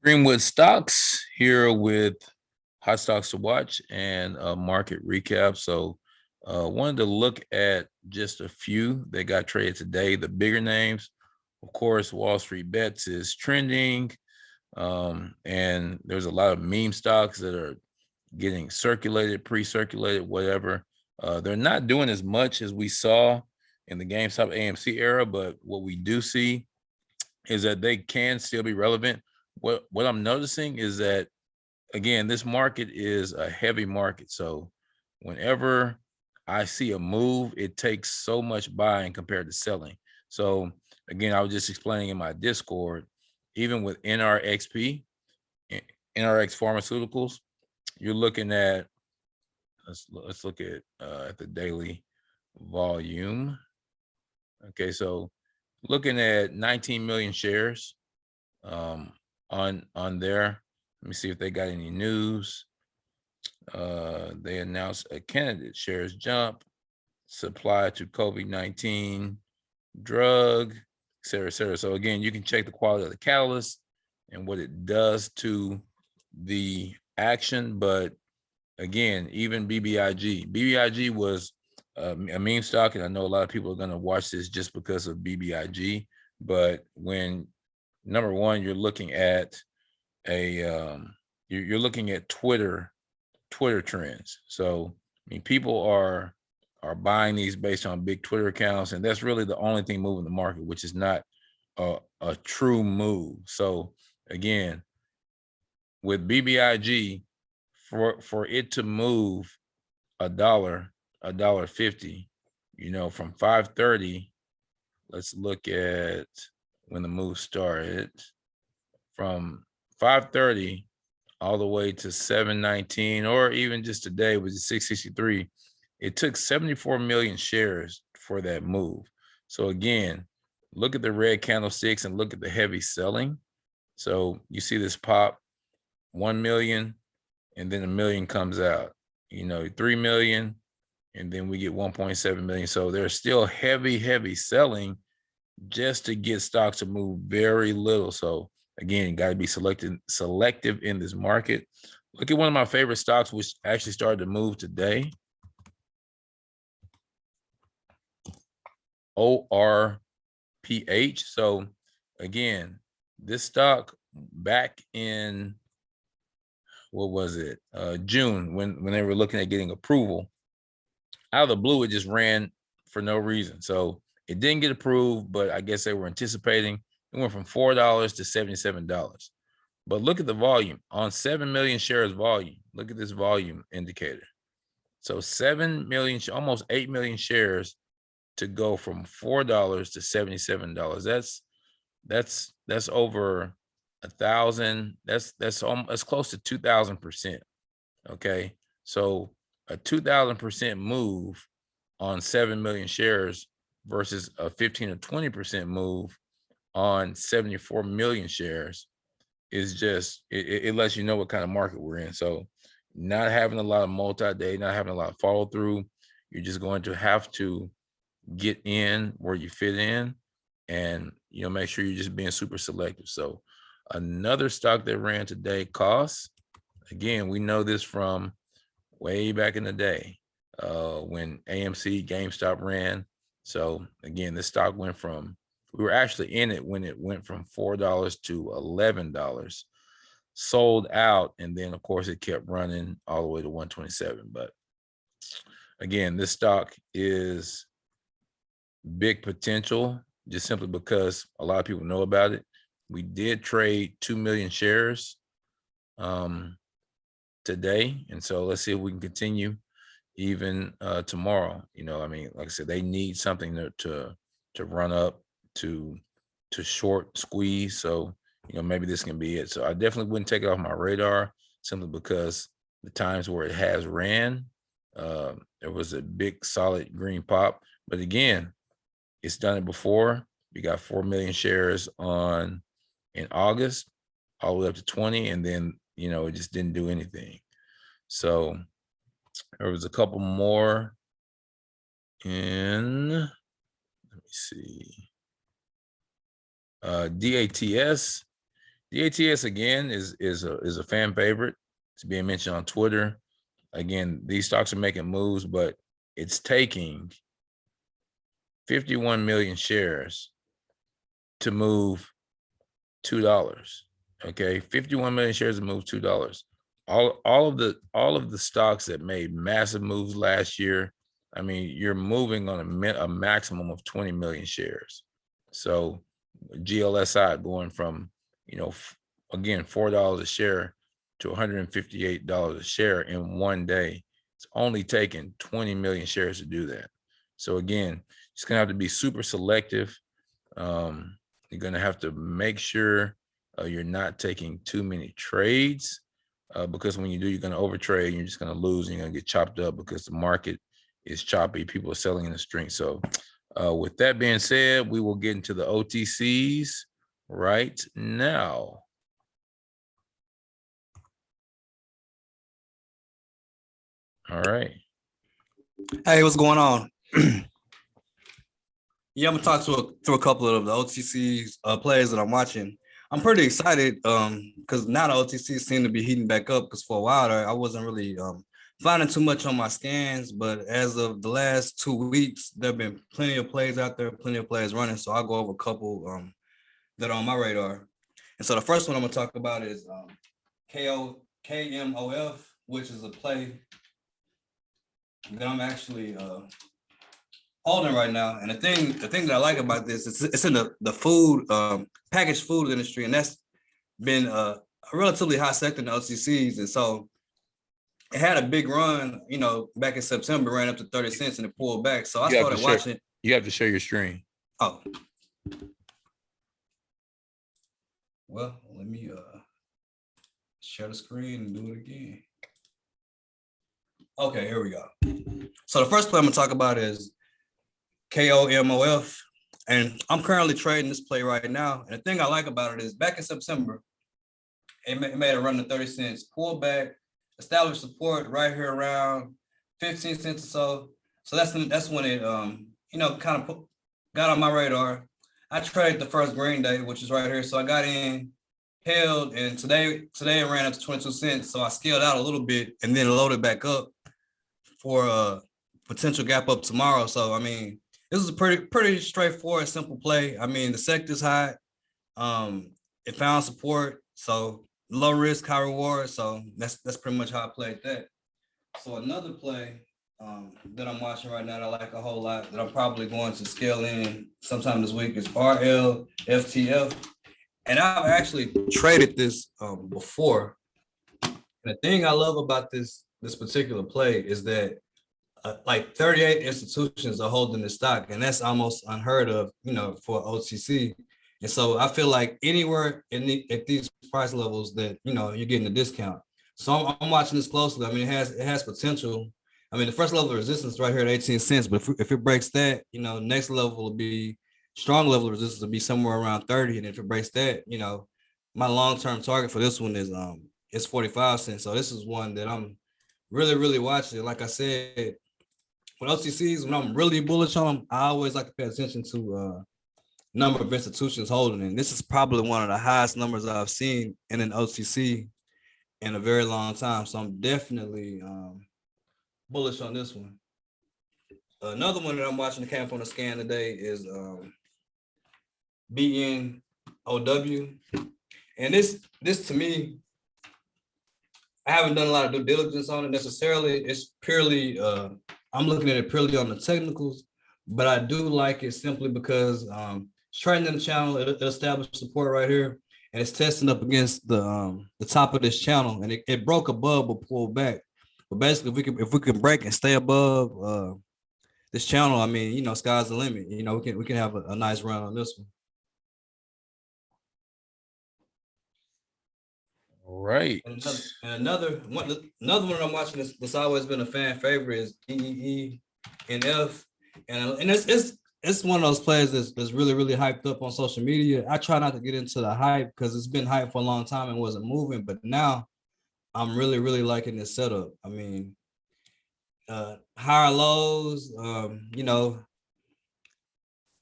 Greenwood Stocks here with hot stocks to watch and a market recap. So wanted to look at just a few that got traded today, the bigger names. Of course, Wall Street Bets is trending. And there's a lot of meme stocks that are getting circulated, pre-circulated, whatever. They're not doing as much as we saw in the GameStop AMC era, but what we do see is that they can still be relevant. What I'm noticing is that, again, this market is a heavy market. So whenever I see a move, it takes so much buying compared to selling. So again, I was just explaining in my Discord, even with NRXP, NRX Pharmaceuticals, you're looking at, let's look at the daily volume. Okay, so looking at 19 million shares on there. Let me see if they got any news. They announced a candidate shares jump, supply to COVID-19 drug, et cetera, et cetera. So again, you can check the quality of the catalyst and what it does to the action. But again, even BBIG was a meme stock, and I know a lot of people are going to watch this just because of BBIG. But when number one, you're looking at you're looking at Twitter trends. So I mean, people are buying these based on big Twitter accounts, and that's really the only thing moving the market, which is not a true move. So again, with BBIG, for it to move $1.50, from 530, let's look at when the move started. From 530 all the way to 719, or even just today was 663. It took 74 million shares for that move. So again, look at the red candlesticks and look at the heavy selling. So you see this pop, 1 million, and then 1 million comes out, 3 million, and then we get 1.7 million. So there's still heavy selling just to get stocks to move very little. So again, got to be selective in this market. Look at one of my favorite stocks, which actually started to move today. ORPH. So again, this stock back in, what was it? June, when they were looking at getting approval, out of the blue, it just ran for no reason. So it didn't get approved, but I guess they were anticipating. It went from $4 to $77. But look at the volume on 7 million shares volume. Look at this volume indicator. So 7 million, almost 8 million shares to go from $4 to $77. That's over 1,000. That's close to 2,000%. Okay, so a 2,000% move on 7 million shares versus a 15 or 20% move on 74 million shares is just, it lets you know what kind of market we're in. So not having a lot of multi-day, not having a lot of follow through, you're just going to have to get in where you fit in, and make sure you're just being super selective. So another stock that ran today, KOSS. Again, we know this from way back in the day when AMC, GameStop ran. So again, this stock went from, we were actually in it when it went from $4 to $11, sold out, and then of course it kept running all the way to 127. But again, this stock is big potential just simply because a lot of people know about it. We did trade 2 million shares today, and so let's see if we can continue even tomorrow. I mean, like I said, they need something to run up to short squeeze. So maybe this can be it. So I definitely wouldn't take it off my radar, simply because the times where it has ran, there was a big solid green pop. But again, it's done it before. We got 4 million shares in August, all the way up to 20, and then it just didn't do anything. So there was a couple more in, let me see, DATS. The ATS again is a fan favorite. It's being mentioned on Twitter. Again, these stocks are making moves, but it's taking 51 million shares to move $2. Okay, 51 million shares to move $2. All of the stocks that made massive moves last year, I mean, you're moving on a maximum of 20 million shares. So GLSI going from, again, $4 a share to $158 a share in one day. It's only taken 20 million shares to do that. So again, it's gonna have to be super selective. You're gonna have to make sure you're not taking too many trades, because when you do, you're gonna overtrade. You're just gonna lose, and you're gonna get chopped up because the market is choppy. People are selling in the string. So with that being said, we will get into the OTCs right now. All right. Hey, what's going on? Yeah, I'm gonna talk through a couple of the OTCs players that I'm watching. I'm pretty excited because now the OTCs seem to be heating back up. Because for a while there, I wasn't really finding too much on my scans, but as of the last 2 weeks, there've been plenty of plays out there, plenty of plays running. So I'll go over a couple that are on my radar. And so the first one I'm gonna talk about is KMOF, which is a play that I'm actually holding right now. And the thing that I like about this is it's in the food packaged food industry, and that's been a relatively high sector in the OTCs. And so it had a big run, back in September, ran up to 30 cents and it pulled back. So I started watching it. You have to share your screen. Oh, well, let me share the screen and do it again. Okay, here we go. So the first play I'm gonna talk about is KOMOF, and I'm currently trading this play right now. And the thing I like about it is back in September, it made a run to 30 cents, pulled back, established support right here around 15 cents or so. So that's when it kind of got on my radar. I traded the first green day, which is right here. So I got in, held, and today it ran up to 22 cents. So I scaled out a little bit and then loaded back up for a potential gap up tomorrow. So I mean, this is a pretty straightforward, simple play. I mean, the sector's high. It found support, so low risk, high reward. So that's pretty much how I played that. So another play that I'm watching right now that I like a whole lot, that I'm probably going to scale in sometime this week, is RLFTF. And I've actually traded this before. And the thing I love about this particular play is that like 38 institutions are holding the stock, and that's almost unheard of, for OTC. And so I feel like anywhere at these price levels that you're getting a discount. So I'm watching this closely. I mean, it has potential. I mean, the first level of resistance right here at 18 cents, but if it breaks that, next level will be strong level of resistance will be somewhere around 30, and if it breaks that, my long-term target for this one is 45 cents. So this is one that I'm really watching. Like I said, with OTCs, when I'm really bullish on them, I always like to pay attention to number of institutions holding it. And this is probably one of the highest numbers I've seen in an OTC in a very long time. So I'm definitely bullish on this one. Another one that I'm watching that came from the scan today is BNOW. And this to me, I haven't done a lot of due diligence on it necessarily. It's purely I'm looking at it purely on the technicals, but I do like it simply because it's trading in the channel. It established support right here, and it's testing up against the top of this channel, and it broke above but pulled back. But basically, if we can break and stay above this channel, I mean, sky's the limit. We can have a nice run on this one. All right. And another one I'm watching that's always been a fan favorite is DEE and F, and it's one of those players that's really hyped up on social media. I try not to get into the hype because it's been hyped for a long time and wasn't moving, but now I'm really liking this setup. I mean, higher lows,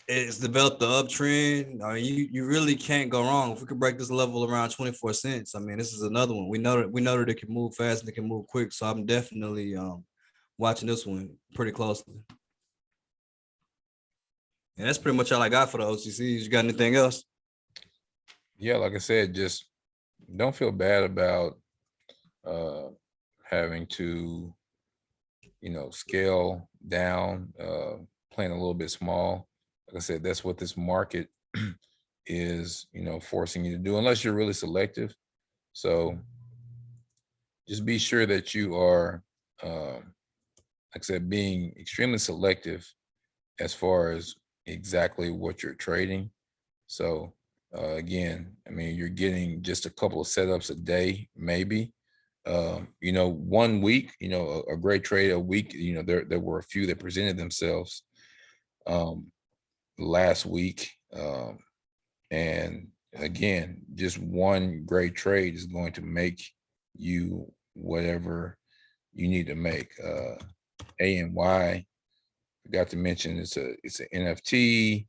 it's developed the uptrend. I mean, you really can't go wrong. If we could break this level around 24 cents, I mean, this is another one. We know that it can move fast and it can move quick. So I'm definitely watching this one pretty closely. And that's pretty much all I got for the OTCs. You got anything else? Yeah, like I said, just don't feel bad about having to, scale down, playing a little bit small. Like I said, that's what this market is, forcing you to do, unless you're really selective. So just be sure that you are, like I said, being extremely selective as far as exactly what you're trading. So again, I mean, you're getting just a couple of setups a day, maybe. 1 week, a great trade a week. There were a few that presented themselves last week. And again, just one great trade is going to make you whatever you need to make. ANY, forgot to mention it's an NFT,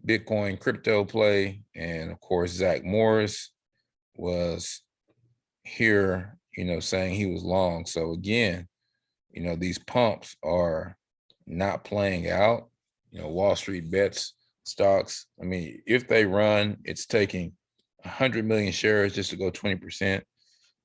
Bitcoin crypto play, and of course Zach Morris was here, saying he was long. So again, these pumps are not playing out. Wall Street bets stocks. I mean, if they run, it's taking 100 million shares just to go 20%.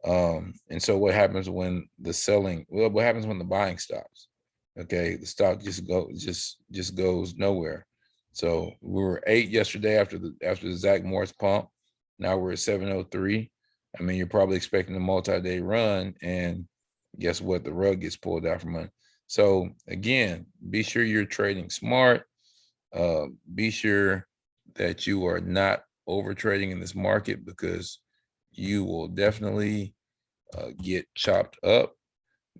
And so what happens when the selling? Well, what happens when the buying stops? Okay, the stock just goes nowhere. So we were 8 yesterday after the Zach Morris pump. Now we're at 703. I mean, you're probably expecting a multi-day run, and guess what? The rug gets pulled out from under. So again, be sure you're trading smart. Be sure that you are not over trading in this market, because you will definitely get chopped up,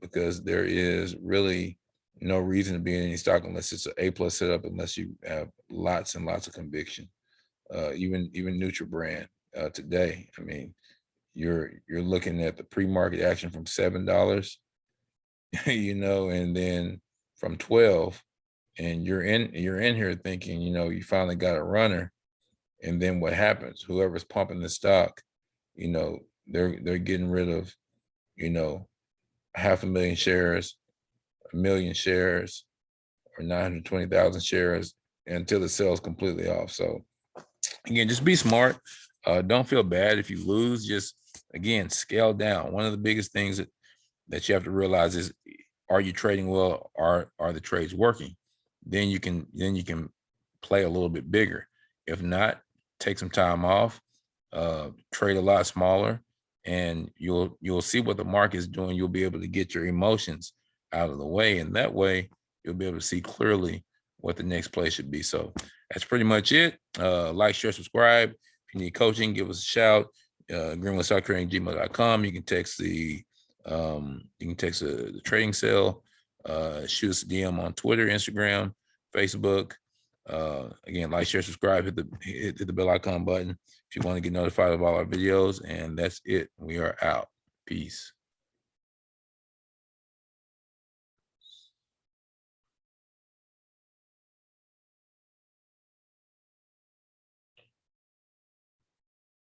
because there is really no reason to be in any stock unless it's an A+ setup, unless you have lots and lots of conviction. Even NutriBrand today, I mean, you're looking at the pre-market action from $7, and then from 12, and you're in here thinking, you finally got a runner, and then what happens? Whoever's pumping the stock, they're getting rid of, 500,000 shares, 1 million shares, or 920,000 shares until it sells completely off. So again, just be smart. Don't feel bad if you lose. Just again, scale down. One of the biggest things that you have to realize is, are you trading well? Are the trades working? Then you can play a little bit bigger. If not, take some time off, trade a lot smaller, and you'll see what the market is doing. You'll be able to get your emotions out of the way, and that way you'll be able to see clearly what the next play should be. So that's pretty much it. Like, share, subscribe. If you need coaching, give us a shout. greenwoodstocktrading@gmail.com. You can text the trading cell. Shoot us a DM on Twitter, Instagram, Facebook. Again, like, share, subscribe, hit the bell icon button if you want to get notified of all our videos. And that's it. We are out. Peace.